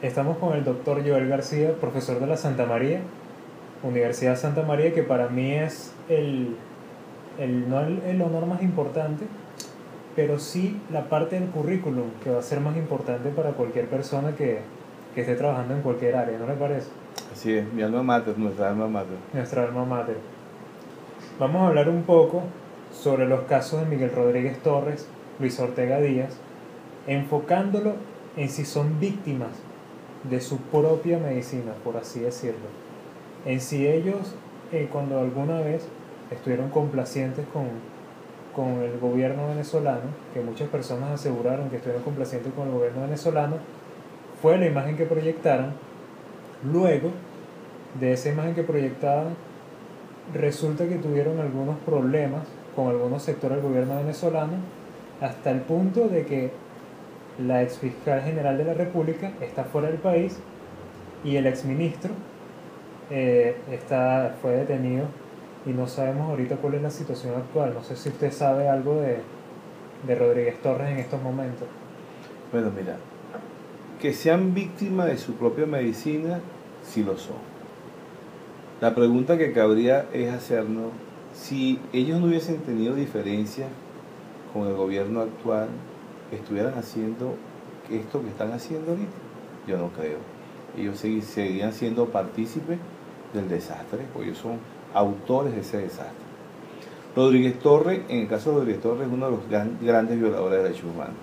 Estamos con el doctor Joel García, profesor de la Santa María, Universidad Santa María, que para mí es no el honor más importante, pero sí la parte del currículum que va a ser más importante para cualquier persona que esté trabajando en cualquier área, ¿no le parece? Así es, mi alma mater, nuestra alma mater. Nuestra alma mater. Vamos a hablar un poco sobre los casos de Miguel Rodríguez Torres, Luis Ortega Díaz, enfocándolo en si son víctimas de su propia medicina, por así decirlo. En si ellos, cuando alguna vez estuvieron complacientes con el gobierno venezolano, que muchas personas aseguraron que estuvieron complacientes con el gobierno venezolano, fue la imagen que proyectaron. Luego de esa imagen que proyectaban, resulta que tuvieron algunos problemas con algunos sectores del gobierno venezolano, hasta el punto de que la ex fiscal general de la República está fuera del país y el exministro fue detenido y no sabemos ahorita cuál es la situación actual. No sé si usted sabe algo de Rodríguez Torres en estos momentos. Bueno, mira, que sean víctimas de su propia medicina, sí lo son. La pregunta que cabría es hacernos, si ellos no hubiesen tenido diferencias con el gobierno actual, estuvieran haciendo esto que están haciendo ahorita. Yo no creo. Ellos seguirían siendo partícipes del desastre, porque ellos son autores de ese desastre. Rodríguez Torres, en el caso de Rodríguez Torres, es uno de los grandes violadores de derechos humanos.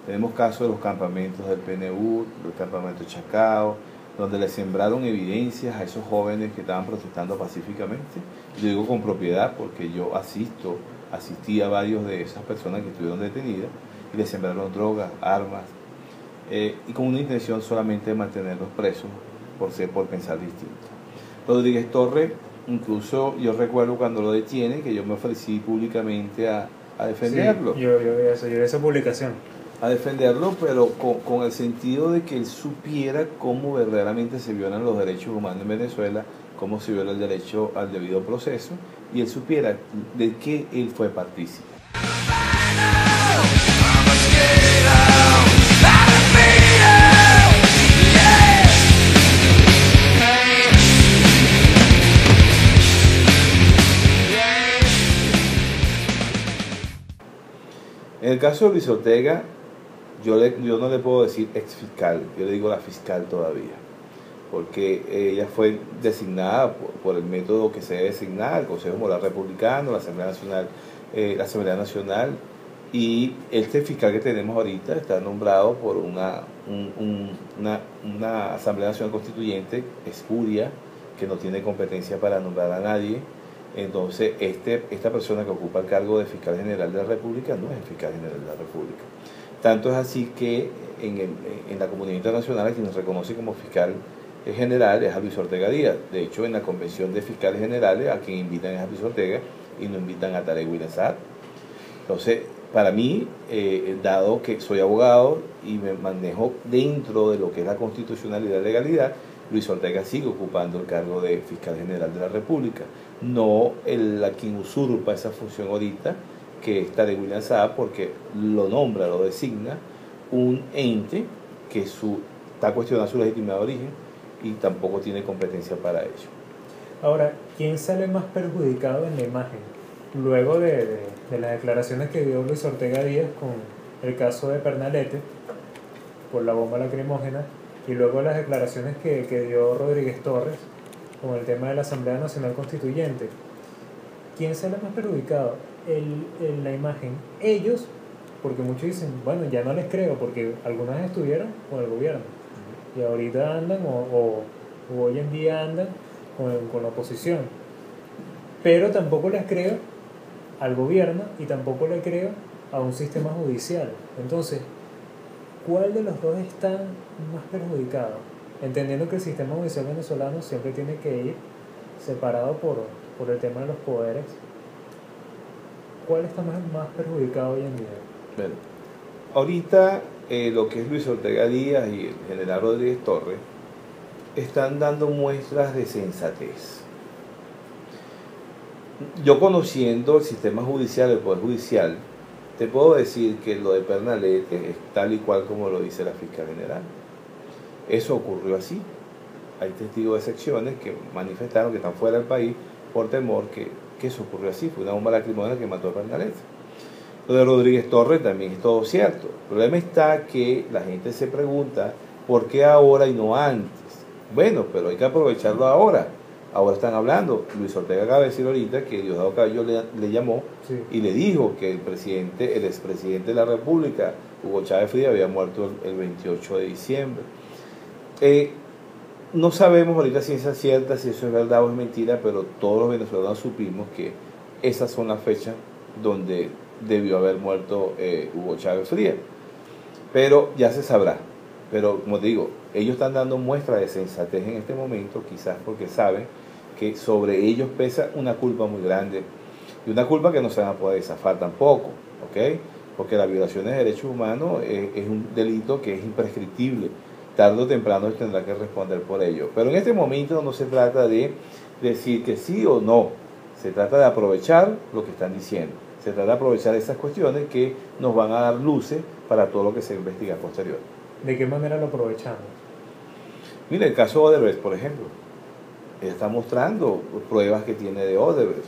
Tenemos casos de los campamentos del PNU, del campamento Chacao, donde le sembraron evidencias a esos jóvenes que estaban protestando pacíficamente. Yo digo con propiedad porque yo asistí a varios de esas personas que estuvieron detenidas y les sembraron drogas, armas, y con una intención solamente de mantenerlos presos por pensar distinto. Rodríguez Torres, incluso yo recuerdo cuando lo detienen que yo me ofrecí públicamente a defenderlo. Sí, yo vi esa publicación. A defenderlo, pero con el sentido de que él supiera cómo verdaderamente se violan los derechos humanos en Venezuela, cómo se viola el derecho al debido proceso, y él supiera de qué él fue partícipe. En el caso de Luis Ortega, yo no le puedo decir ex fiscal, yo le digo la fiscal todavía, porque ella fue designada por el método que se debe designar, el Consejo Moral Republicano, la Asamblea Nacional, y este fiscal que tenemos ahorita está nombrado por una Asamblea Nacional Constituyente espuria, que no tiene competencia para nombrar a nadie. Entonces, esta persona que ocupa el cargo de fiscal general de la República no es el fiscal general de la República. Tanto es así que en la comunidad internacional a quien nos reconoce como fiscal general es a Luis Ortega Díaz. De hecho, en la convención de fiscales generales a quien invitan es a Luis Ortega y no invitan a Tarek William Saab. Entonces, para mí, dado que soy abogado y me manejo dentro de lo que es la constitucionalidad y legalidad, Luis Ortega sigue ocupando el cargo de fiscal general de la República, no a quien usurpa esa función ahorita, que es Tarek William Saab, porque lo nombra, lo designa un ente que está cuestionando su legitimidad de origen y tampoco tiene competencia para ello. Ahora, ¿quién sale más perjudicado en la imagen? Luego de las declaraciones que dio Luis Ortega Díaz con el caso de Pernalete por la bomba lacrimógena, y luego las declaraciones que dio Rodríguez Torres con el tema de la Asamblea Nacional Constituyente. ¿Quién sale más perjudicado en la imagen? Ellos, porque muchos dicen, bueno, ya no les creo, porque algunas estuvieron con el gobierno y ahorita andan o hoy en día andan con la oposición. Pero tampoco les creo al gobierno y tampoco le creo a un sistema judicial. Entonces, ¿cuál de los dos está más perjudicado? Entendiendo que el sistema judicial venezolano siempre tiene que ir separado por el tema de los poderes. ¿Cuál está más perjudicado hoy en día? Bueno, ahorita lo que es Luis Ortega Díaz y el general Rodríguez Torres están dando muestras de sensatez. Yo, conociendo el sistema judicial, el Poder Judicial, te puedo decir que lo de Pernalete es tal y cual como lo dice la fiscal general. Eso ocurrió así. Hay testigos de secciones que manifestaron que están fuera del país por temor que eso ocurrió así. Fue una bomba lacrimógena que mató a Pernalete. Lo de Rodríguez Torres también es todo cierto. El problema está que la gente se pregunta por qué ahora y no antes. Bueno, pero hay que aprovecharlo ahora. Ahora están hablando. Luis Ortega acaba de decir ahorita que Diosdado Cabello le llamó Sí. y le dijo que el expresidente de la República, Hugo Chávez Frías, había muerto el 28 de diciembre. No sabemos ahorita ciencia cierta si eso es verdad o es mentira, pero todos los venezolanos supimos que esas son las fechas donde debió haber muerto Hugo Chávez Frías. Pero ya se sabrá. Pero como te digo, ellos están dando muestra de sensatez en este momento, quizás porque saben que sobre ellos pesa una culpa muy grande y una culpa que no se van a poder zafar tampoco, ¿ok? Porque la violación de derechos humanos es un delito que es imprescriptible. Tarde o temprano tendrá que responder por ello. Pero en este momento no se trata de decir que sí o no, se trata de aprovechar lo que están diciendo. Se trata de aprovechar esas cuestiones que nos van a dar luces para todo lo que se investiga posterior. ¿De qué manera lo aprovechamos? Mira, el caso Odebrecht, por ejemplo. Ella está mostrando pruebas que tiene de Odebrecht.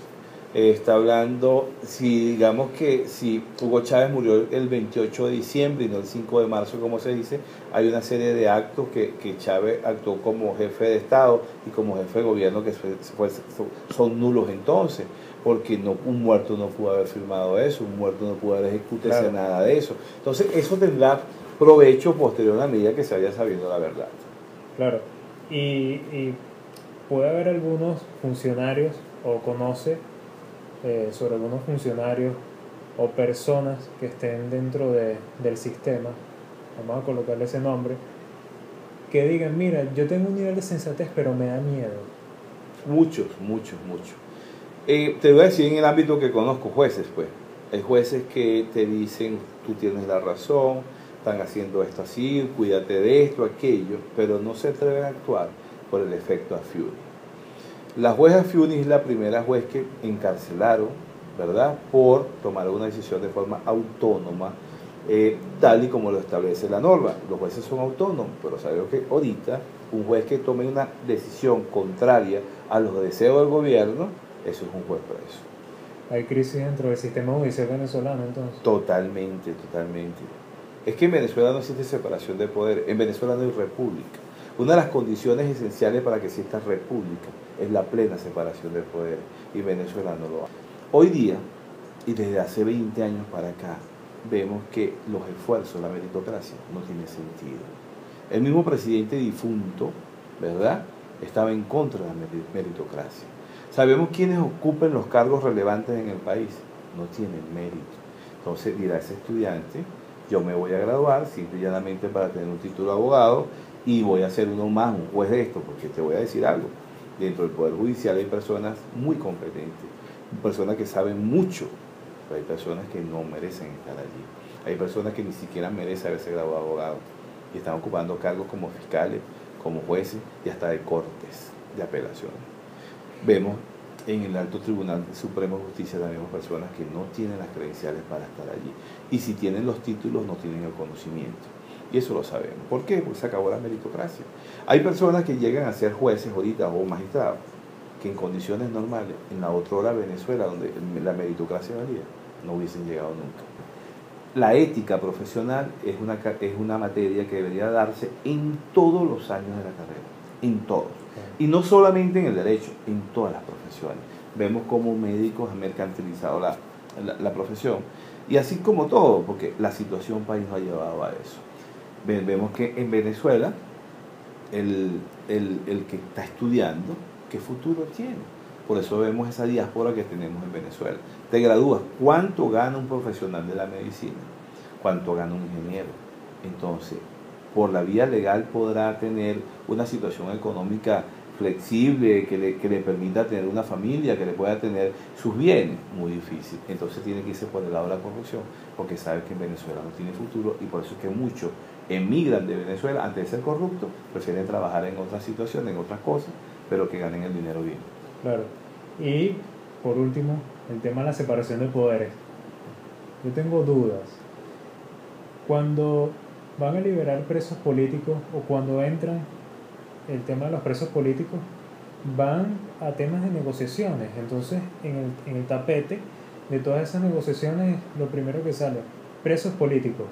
Está hablando, digamos que si Hugo Chávez murió el 28 de diciembre y no el 5 de marzo, como se dice, hay una serie de actos que Chávez actuó como jefe de Estado y como jefe de gobierno que son nulos entonces, porque un muerto no pudo haber firmado eso, un muerto no pudo haber ejecutado Claro. nada de eso. Entonces eso tendrá provecho posterior a medida que se vaya sabiendo la verdad. Claro. Y puede haber algunos funcionarios, o conoce sobre algunos funcionarios o personas que estén dentro del sistema, vamos a colocarle ese nombre, que digan, mira, yo tengo un nivel de sensatez, pero me da miedo. Muchos. Te voy a decir en el ámbito que conozco, jueces, pues. Hay jueces que te dicen, tú tienes la razón, están haciendo esto así, cuídate de esto, aquello, pero no se atreven a actuar por el efecto Afiuni. La juez Afiuni es la primera juez que encarcelaron, ¿verdad?, por tomar una decisión de forma autónoma, tal y como lo establece la norma. Los jueces son autónomos, pero sabemos que ahorita un juez que tome una decisión contraria a los deseos del gobierno, eso es un juez preso. Hay crisis dentro del sistema judicial venezolano, entonces. Totalmente. Es que en Venezuela no existe separación de poder, en Venezuela no hay república. Una de las condiciones esenciales para que exista república es la plena separación de poderes, y Venezuela no lo hay. Hoy día, y desde hace 20 años para acá, vemos que los esfuerzos, la meritocracia, no tiene sentido. El mismo presidente difunto, ¿verdad?, estaba en contra de la meritocracia. Sabemos quiénes ocupen los cargos relevantes en el país, no tienen mérito. Entonces dirá ese estudiante, yo me voy a graduar simple y llanamente para tener un título de abogado y voy a ser uno más, un juez de esto, porque te voy a decir algo. Dentro del Poder Judicial hay personas muy competentes, personas que saben mucho, pero hay personas que no merecen estar allí. Hay personas que ni siquiera merecen haberse graduado de abogado y están ocupando cargos como fiscales, como jueces y hasta de cortes de apelaciones. Vemos en el Alto Tribunal Supremo de Justicia también personas que no tienen las credenciales para estar allí. Y si tienen los títulos, no tienen el conocimiento. Y eso lo sabemos. ¿Por qué? Porque se acabó la meritocracia. Hay personas que llegan a ser jueces ahorita o magistrados, que en condiciones normales, en la otra hora Venezuela, donde la meritocracia valía, no hubiesen llegado nunca. La ética profesional es una materia que debería darse en todos los años de la carrera, en todos. Y no solamente en el derecho, en todas las profesiones. Vemos cómo médicos han mercantilizado la profesión. Y así como todo, porque la situación país nos ha llevado a eso. Vemos que en Venezuela, el que está estudiando, ¿qué futuro tiene? Por eso vemos esa diáspora que tenemos en Venezuela. Te gradúas, ¿cuánto gana un profesional de la medicina? ¿Cuánto gana un ingeniero? Entonces, por la vía legal podrá tener una situación económica flexible, que le permita tener una familia, que le pueda tener sus bienes. Muy difícil. Entonces tiene que irse por el lado de la corrupción, porque sabe que en Venezuela no tiene futuro, y por eso es que muchos emigran de Venezuela antes de ser corruptos, prefieren trabajar en otras situaciones, en otras cosas, pero que ganen el dinero bien. Claro. Y por último, el tema de la separación de poderes. Yo tengo dudas. Cuando van a liberar presos políticos o cuando entran el tema de los presos políticos, van a temas de negociaciones. Entonces, en el tapete de todas esas negociaciones, lo primero que sale, presos políticos.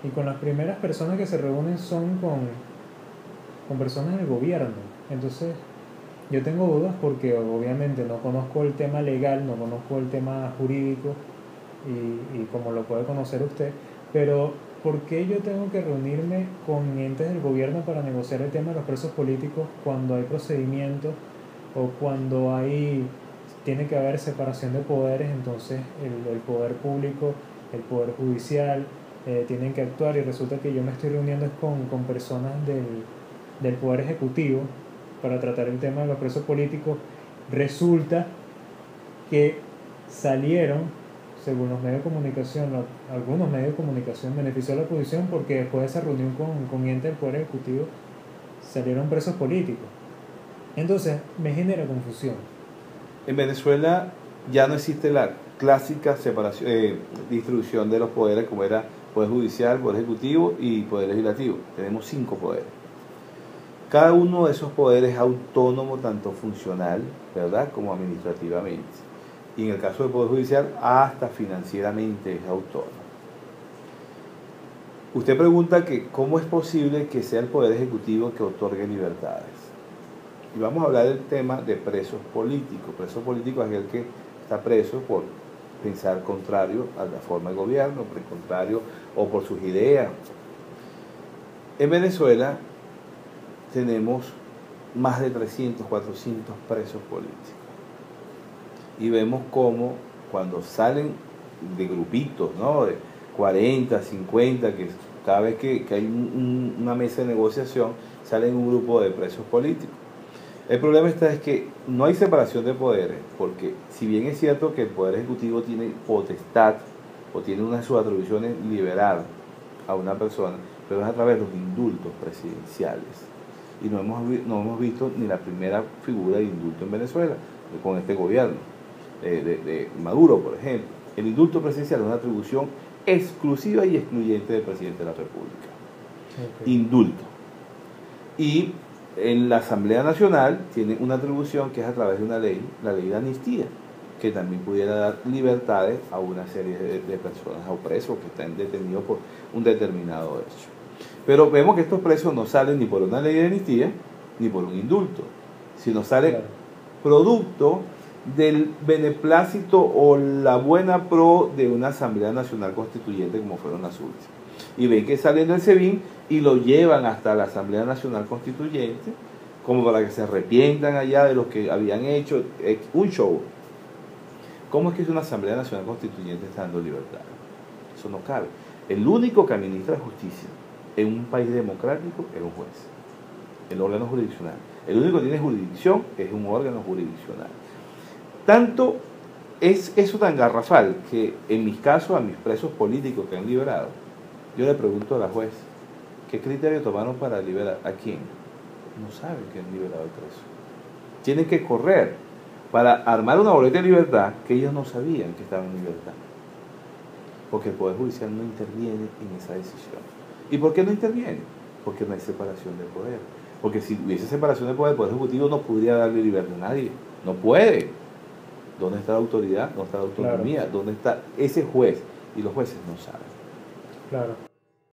Y con las primeras personas que se reúnen son con personas del gobierno. Entonces, yo tengo dudas porque obviamente no conozco el tema legal, no conozco el tema jurídico y como lo puede conocer usted, pero ¿por qué yo tengo que reunirme con entes del gobierno para negociar el tema de los presos políticos cuando hay procedimientos o cuando tiene que haber separación de poderes? Entonces el poder público, el poder judicial tienen que actuar, y resulta que yo me estoy reuniendo con personas del poder ejecutivo para tratar el tema de los presos políticos. Resulta que salieron, según los medios de comunicación, algunos medios de comunicación, benefició a la oposición porque después de esa reunión con entes del poder ejecutivo salieron presos políticos. Entonces me genera confusión. En Venezuela ya no existe la clásica separación, distribución de los poderes como era poder judicial, poder ejecutivo y poder legislativo. Tenemos 5 poderes. Cada uno de esos poderes es autónomo tanto funcional, ¿verdad?, como administrativamente. Y en el caso del poder judicial, hasta financieramente es autónomo. Usted pregunta que cómo es posible que sea el poder ejecutivo que otorgue libertades. Y vamos a hablar del tema de presos políticos. Preso político es aquel que está preso por pensar contrario a la forma de gobierno, por el contrario, o por sus ideas. En Venezuela tenemos más de 300, 400 presos políticos. Y vemos cómo cuando salen de grupitos, ¿no?, de 40, 50, que cada vez que hay una mesa de negociación, salen un grupo de presos políticos. El problema es que no hay separación de poderes, porque si bien es cierto que el Poder Ejecutivo tiene potestad o tiene una de sus atribuciones liberar a una persona, pero es a través de los indultos presidenciales. Y no hemos visto ni la primera figura de indulto en Venezuela con este gobierno de Maduro, por ejemplo. El indulto presidencial es una atribución exclusiva y excluyente del presidente de la República. Okay. Indulto. Y en la Asamblea Nacional tiene una atribución que es a través de una ley, la ley de amnistía, que también pudiera dar libertades a una serie de personas o presos que están detenidos por un determinado hecho. Pero vemos que estos presos no salen ni por una ley de amnistía ni por un indulto, sino salen producto del beneplácito o la buena pro de una Asamblea Nacional Constituyente como fueron las últimas. Y ven que salen del SEBIN y lo llevan hasta la Asamblea Nacional Constituyente como para que se arrepientan allá de lo que habían hecho, un show. ¿Cómo es que una Asamblea Nacional Constituyente está dando libertad? Eso no cabe. El único que administra justicia en un país democrático es un juez, el órgano jurisdiccional. El único que tiene jurisdicción es un órgano jurisdiccional. Tanto es eso tan garrafal que en mis casos a mis presos políticos que han liberado, yo le pregunto a la juez, ¿qué criterio tomaron para liberar a quién? No saben que han liberado al preso. Tienen que correr para armar una boleta de libertad que ellos no sabían que estaban en libertad. Porque el Poder Judicial no interviene en esa decisión. ¿Y por qué no interviene? Porque no hay separación de poder. Porque si hubiese separación de poder, el Poder Ejecutivo no podría darle libertad a nadie. No puede. ¿Dónde está la autoridad? ¿Dónde está la autonomía? Claro. ¿Dónde está ese juez? Y los jueces no saben. Claro.